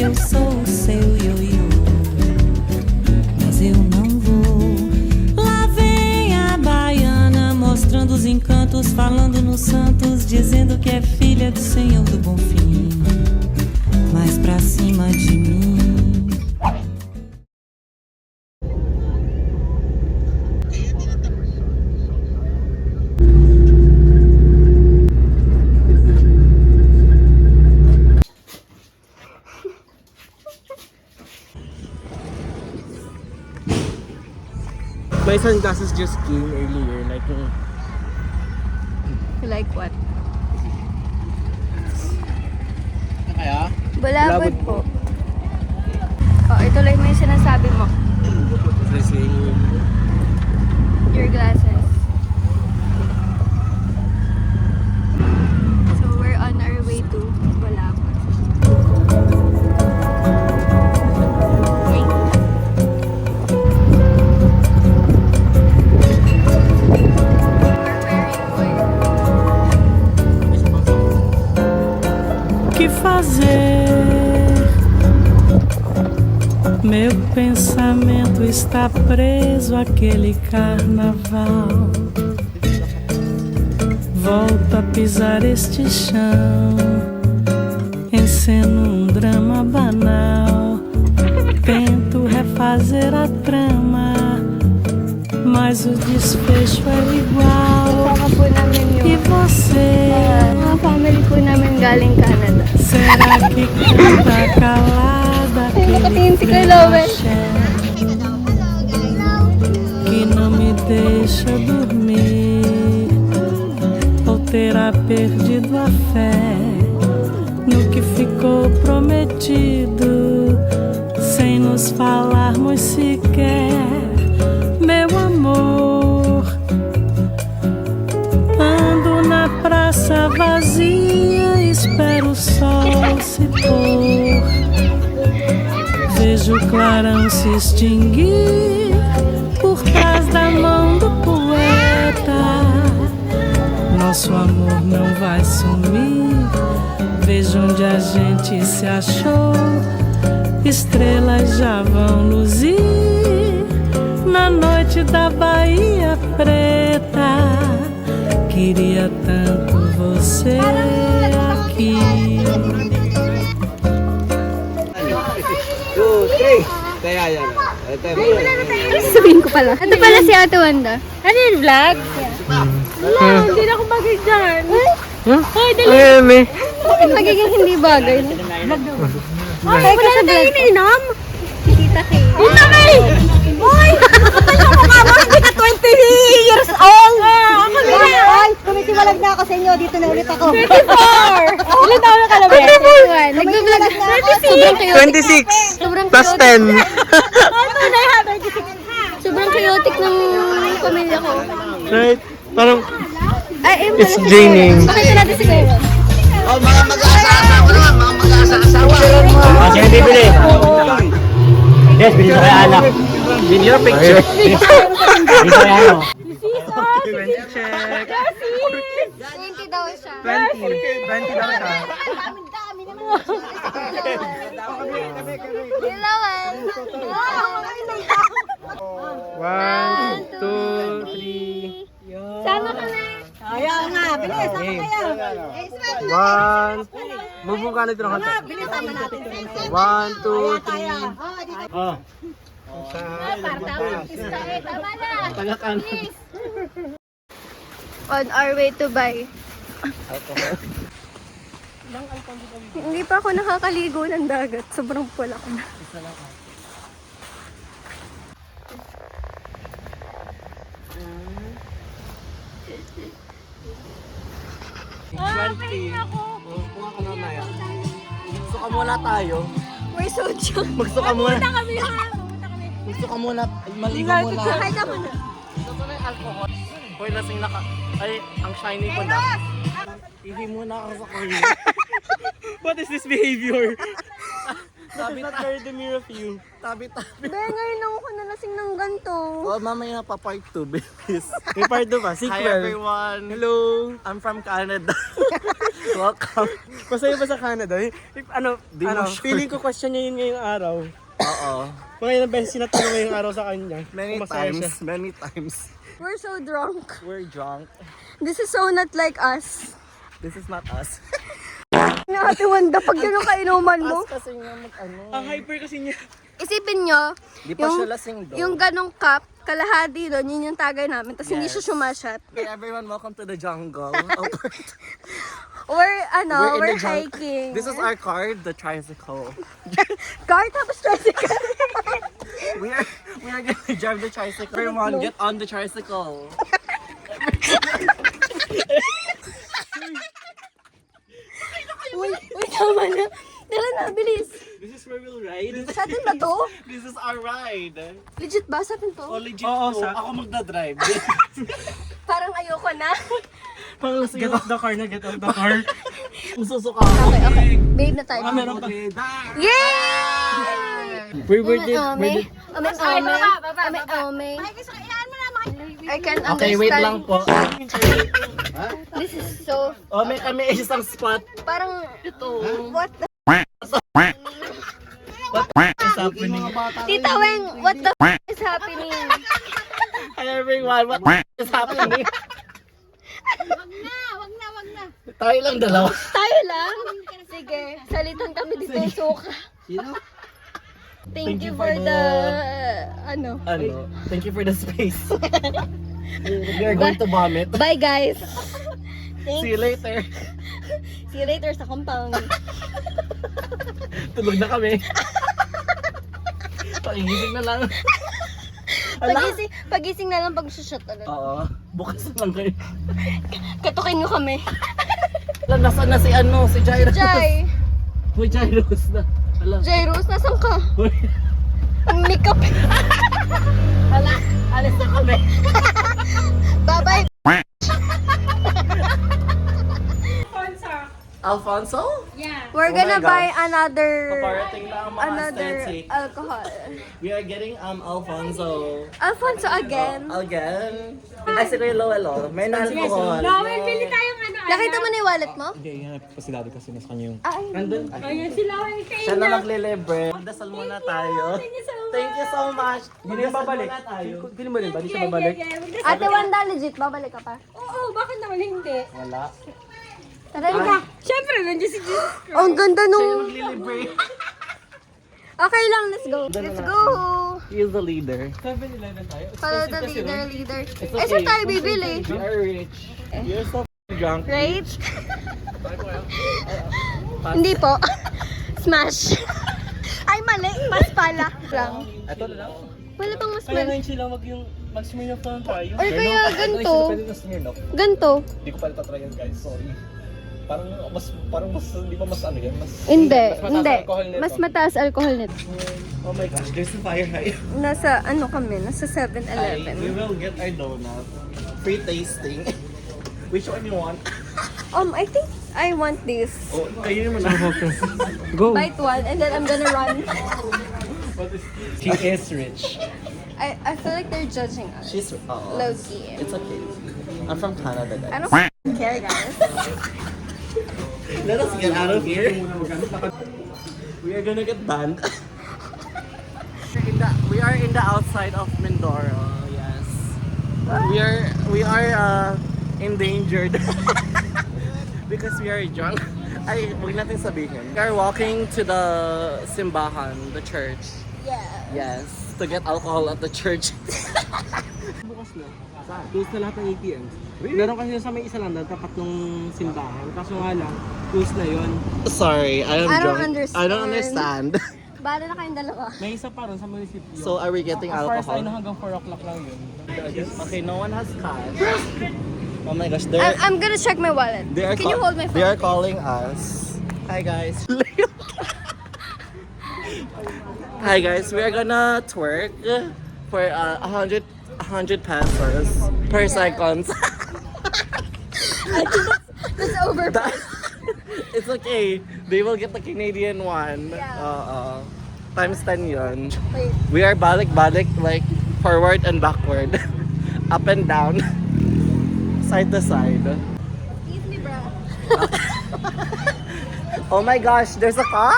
que eu sou o seu ioiô, mas eu não vou. Lá vem a baiana mostrando os encantos, falando nos santos, dizendo que é filha do Senhor do Bonfim. Mais pra cima de mim. My sunglasses just came earlier, like Like what? kaya? Balabad po. Oh, ito lang yung sinasabi mo. Kasi Your glasses. So we're on our way to Balabad. Que fazer? Meu pensamento está preso àquele carnaval. Volto a pisar este chão, enceno um drama banal. Tento refazer a trama, mas o desfecho é igual. Kasama po namin E yung você? mga family po namin galing Canada. Será que canta calada nakatingin si Kuya aquele Lowell. axé que não me deixa dormir? Ou terá perdido a fé no que ficou prometido, sem nos falarmos sequer, meu amor? Ando na praça vazia, espero o sol se pôr. Vejo o clarão se extinguir por trás da mão do poeta. Nosso amor não vai sumir. Vejo onde a gente se achou. Estrelas já vão luzir na noite da Bahia Preta. Queria tanto você aqui. 2, 3. Kaya yan. Sabihin ko pala. Ito pala si Ate Wanda. Ano yung vlog? Wala, hindi na ako bagay dyan. Hoy, dali. Magiging hindi bagay. Ay, wala na tayo iniinom. Si Tita Kay. Tita Kay! Hoy! Kapal yung mukha mo, hindi ka 20 years old! Ako na! Ay, kumitiwalag na ako sa inyo. Dito na ulit ako. 24! Ilan taon ka na ba? 21. Nag-vlog. 26 Sobrang plus chaotic. 10. Sobrang chaotic ng pamilya ko. Right? Parang Ay, it's draining. Pakita natin si Kuya. Oh, mga mag-asa-asawa naman, mga mag-asa-asawa. Sino bibili? Yes, bili sa kaya anak. In your picture. Bili sa kaya ano? 20 check. 20 daw siya. 20 daw siya. Ilawan. 1, 2, 3. Sama ka na. Ayaw nga, bilis. Sama kayo. 1. Bubong ka na ito ng kanta. 1, 2, 3. Oh. Tama na. Tagakan. On our way to buy. Hindi pa ako nakakaligo ng dagat. Sobrang pula ko na. Buka ka mamaya. Magsuka muna tayo. May soju. Magsuka muna. Kami ha. Magsuka muna. Maligo muna. Sakay ka muna. Ito na yung alcohol. Hoy, lasing naka... Ay, ang shiny ko na. Ihi muna ako sa corner. What is this behavior? Tabi-tabi the mirror of you. Tabi-tabi. Be, ngayon lang ako nalasing ng ganito. Oh, mamaya pa part 2, babies. May part 2 pa, sequel. Hi everyone. Hello. I'm from Canada. Welcome. Masaya ba sa Canada? If, Di mo sure. feeling ko question niya yun ngayong araw. Oo. Mga ilang beses sinatanong ngayong araw sa kanya. Many kung masaya siya. times, many times. We're so drunk. We're drunk. This is so not like us. This is not us. Na Ate Wanda, pag yun ang kainuman mo, Us kasi nga Ang hyper kasi niya. isipin nyo, Di pa siya lasing do. yung ganong cup, kalahati doon, yun yung tagay namin. Tapos hindi siya sumasyat. Hey everyone, welcome to the jungle. We're in the hiking. This is our card, the tricycle. car, tapos tricycle. We are gonna drive the tricycle. Everyone, get on the tricycle. Uy, tama na. Tara na, bilis. This is where we'll ride. Sa atin ba to? This is our ride. Legit ba? Sa atin to? Oh, legit Oo, to. sa- Ako magdadrive. Parang ayoko na. Get off the car na, get off the car. Susuka Okay, okay. Babe na tayo. Meron pa. Yay! Where did, Ame. I can understand. Okay, wait lang po. This is so, Oh, may kami isang spot. parang, what the, What's happening? Tita Weng, what the is happening? Hi everyone, what is happening? Wag na. Tayo lang dalawa. Tayo lang? Sige, salitan kami dito yung suka. Thank you for the, ano. Thank you for the space. We are going to vomit. Bye guys. See you later. See you later sa compound. Tulog na kami. Pakigising na lang. Pagising na lang pag-shot ulit. Oo. Bukas na lang kayo. Katukin nyo kami. Nasaan na si si Jairus? Jai! Uy, Jairus na. Hala. Jairus, nasan ka? Uy. Ang makeup. Hala. Alis na kami. Bye-bye. Alfonso? We're Oh gonna my buy gosh. another Paparating lang ang mga another aesthetic. alcohol. We are getting Alfonso. Alfonso again. Again? Ay, si Kuya Lowell. May na-alcohol. Nakita mo na yung wallet mo? Hindi, yan pa si daddy kasi nasa kanya yung... Ay, Nandun. Siya na maglilibre. Magdasal muna tayo. Thank you so much. Hindi na babalik. Muna tayo. Pili mo rin ba? Di siya babalik? Ate Wanda, legit, babalik ka pa? Oo, bakit naman hindi? Wala. Tara na. Siyempre, nandiyan si Jesus. Oh, ang ganda Siya yung nung... maglilibre. Okay lang, let's go. Let's go. He is the leader. 7-Eleven tayo. Follow the leader. It's Eh, saan tayo bibili? We are rich. You're so drunk. Right? Hindi po. Smash. Ay, mali. Mas pala. Lang. Ito na lang. Wala bang mas Kaya mali? ngayon sila mag-Smirnoff na lang tayo. Or kaya ganito. Pwede na Smirnoff. Ganito. Hindi ko pa tatry yan guys, sorry. Parang mas, hindi pa mas ano yan, mas... Hindi. Mas mataas Hindi. alcohol nito. Mas mataas alcohol nito. Oh my gosh, there's a fire high. Nasa ano kami? Nasa We 7-Eleven. will get our donut. Free tasting. Which one you want? I think I want this. Oh, kayo naman na. Go! Bite one and then I'm gonna run. She is rich. I feel like they're judging us. She's Low key. It's okay. I'm from Canada, I guys. don't care, guys. Let us get out of here. We are gonna get banned. We are in the outside of Mindoro. Yes. We are endangered because we are drunk. Ay, wag natin sabihin. We are walking to the simbahan, the church. Yeah. Yes, to get alcohol at the church. Bukas na. Close na lahat ng ATMs. Meron kasi sa may isa lang na tapat ng simbahan. Kaso nga lang, close na yun. Sorry, I am I don't drunk. I don't understand. Bala na kayong dalawa. May isa pa ron sa munisipyo. So are we getting as far as I alcohol? know, hanggang 4 o'clock lang yun. Okay, no one has cash. Oh my gosh, I'm gonna check my wallet. Can you hold my phone? They are please? calling us. Hi guys. Hi guys, we are gonna twerk for 100 pesos per second. That's over. It's okay. They will get the Canadian one. Yeah. Times 10 yun. Wait. We are balik-balik like forward and backward. Up and down. Side to side. Excuse me, bro. Oh my gosh, there's a car!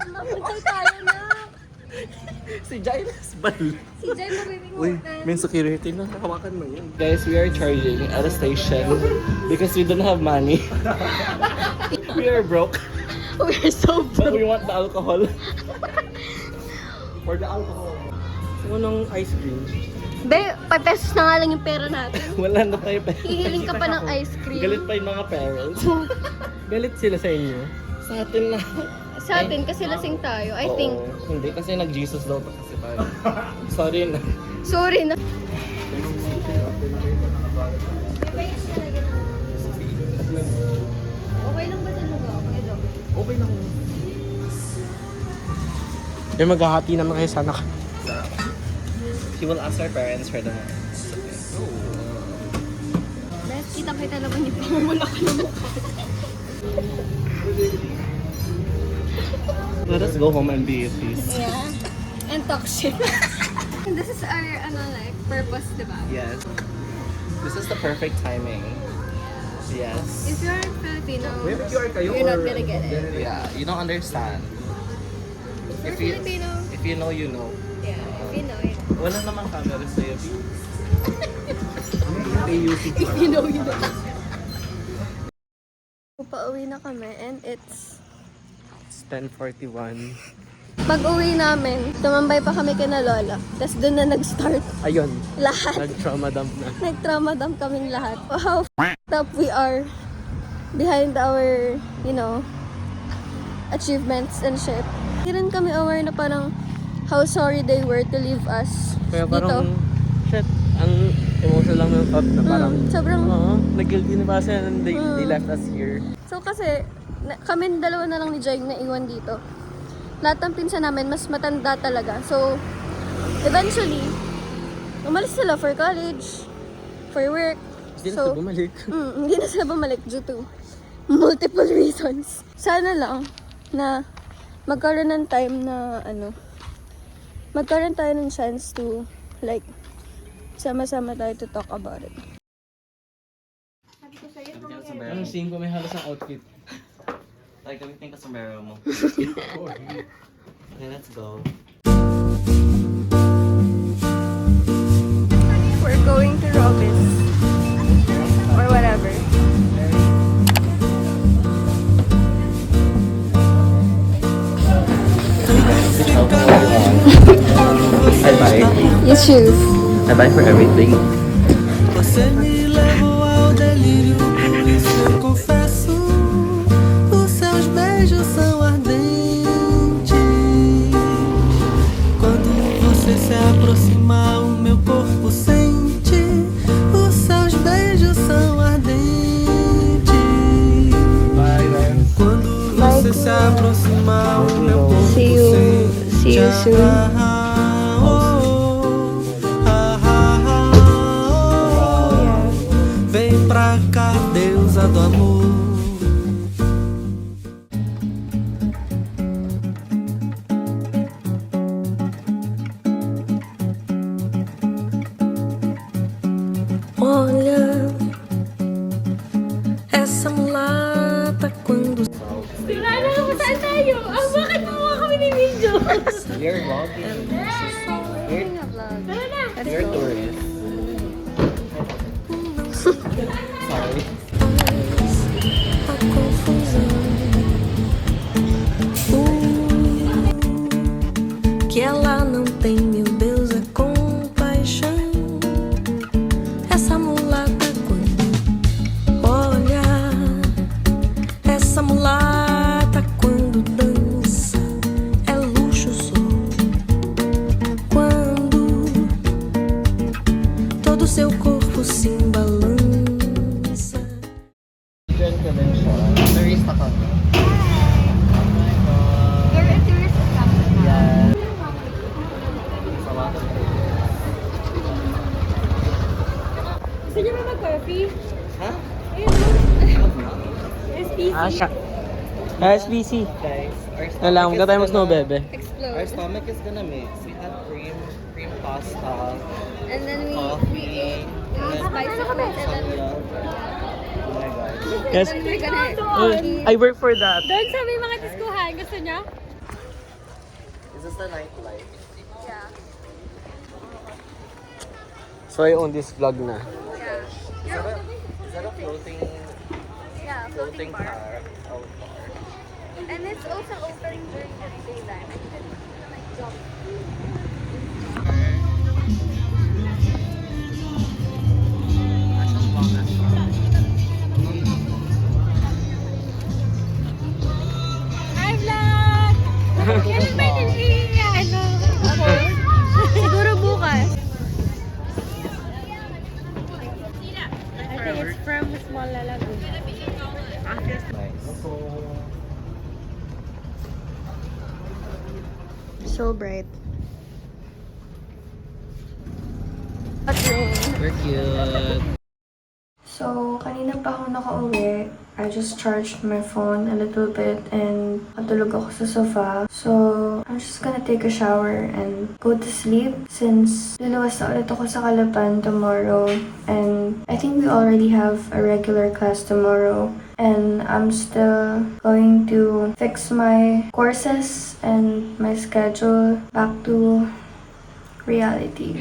Mapuntay tayo na. Si Giles Bal. Si Jai Uy, mariringutan. may security na. Hawakan mo yun. Guys, we are charging at a station because we don't have money. We are broke, We're so but we want the alcohol. For the alcohol. Gusto ng ice cream. Be, 5 pesos na nga lang yung pera natin. Wala na tayo pa. Hihiling ka pa ng ice cream. Galit pa yung mga parents. Galit sila sa inyo. Sa atin na. Sa atin, kasi lasing tayo. I think. Oo, hindi kasi nag-Jesus daw pa kasi tayo. Sorry na. Sorry na. Okay lang ba talaga? Okay lang. Yung maghahati naman kayo sana. She will ask our parents for the money. Best, kitang-kita naman yung pamumula ko ng mukha. Let us go home and be at peace. Yeah. And talk shit. This is our, like, purpose, diba? Yes. This is the perfect timing. Yes. If you're Filipino, you're not gonna get it. Yeah, you don't understand. If you're Filipino, If you know, you know. yeah, if you know it. Wala namang camera sa'yo. If you know, you know. Pauwi na kami and it's... It's 10:41. Pag-uwi namin, tumambay pa kami kina Lola. Tapos doon na nag-start Ayun, lahat. nag-trauma dump na. Nag-trauma dump kaming lahat. How f***ed up we are behind our, achievements and shit. Hindi rin kami aware na parang how sorry they were to leave us Kaya dito. parang, shit, ang emotional lang ng thought na parang, Sobrang... oo, nag-guilty na ba sila and they left us here. So kasi, kami dalawa na lang ni Jai na iwan dito. Lahat ng pinsan namin, mas matanda talaga. So, eventually, umalis sila for college, for work. Hindi na sila bumalik. Hindi na sila bumalik due to multiple reasons. Sana lang na magkaroon ng time na magkaroon tayo ng chance to like sama-sama tayo to talk about it. Anong scene ko may halos ang outfit? Like, gamitin ka sombrero mo. Okay, let's go. We're going to Robin's or whatever. I buy. You choose. I buy for everything. Você me levou ao delírio, por isso eu confesso. Os seus beijos são ardentes. Quando você se aproxima, o meu corpo sente. Os seus beijos são ardentes. Quando você se aproxima, o meu corpo sente. See you soon. Vem pra cá, deusa do amor. Olha, essa mulata quando Sigurado na kung saan tayo. Ang bakit mo kami ng video? You're vlogging. Tara na. You're a tourist. Sorry. a confusão. Que ela não tem, meu Deus, é compaixão. Essa mulata quando olha, essa mulata quando dança é luxo só. Quando todo seu corpo se balança. Diyan ka din siya. Turista ka. You're a tourist attraction. Yeah. Sama ka. Gusto niyo ba mag-coffee? Ha? SPC. Siya. SBC. Guys, Alam, huwag tayo mag-snow bebe. Explore. Our stomach is gonna mix. We have cream pasta, And then we coffee, and then spice it and then some love. Yes. I work for that. Doon sa may mga diskuhan, gusto niya? Is this the nightlife? Yeah. So I own this vlog na. Yeah. Is that a floating Floating bar. car? Oh, bar. And it's also open during the daytime. And you can like jump. Hi, vlog! Kailan ba yun ano? Siguro bukas. I think it's from Small Lagoon. So bright. We're cute. So, kanina pa ako nakauwi. I just charged my phone a little bit and natulog ako sa sofa. So, I'm just gonna take a shower and go to sleep since luluwas na ulit ako sa Calapan tomorrow. And I think we already have a regular class tomorrow. And I'm still going to fix my courses and my schedule back to reality.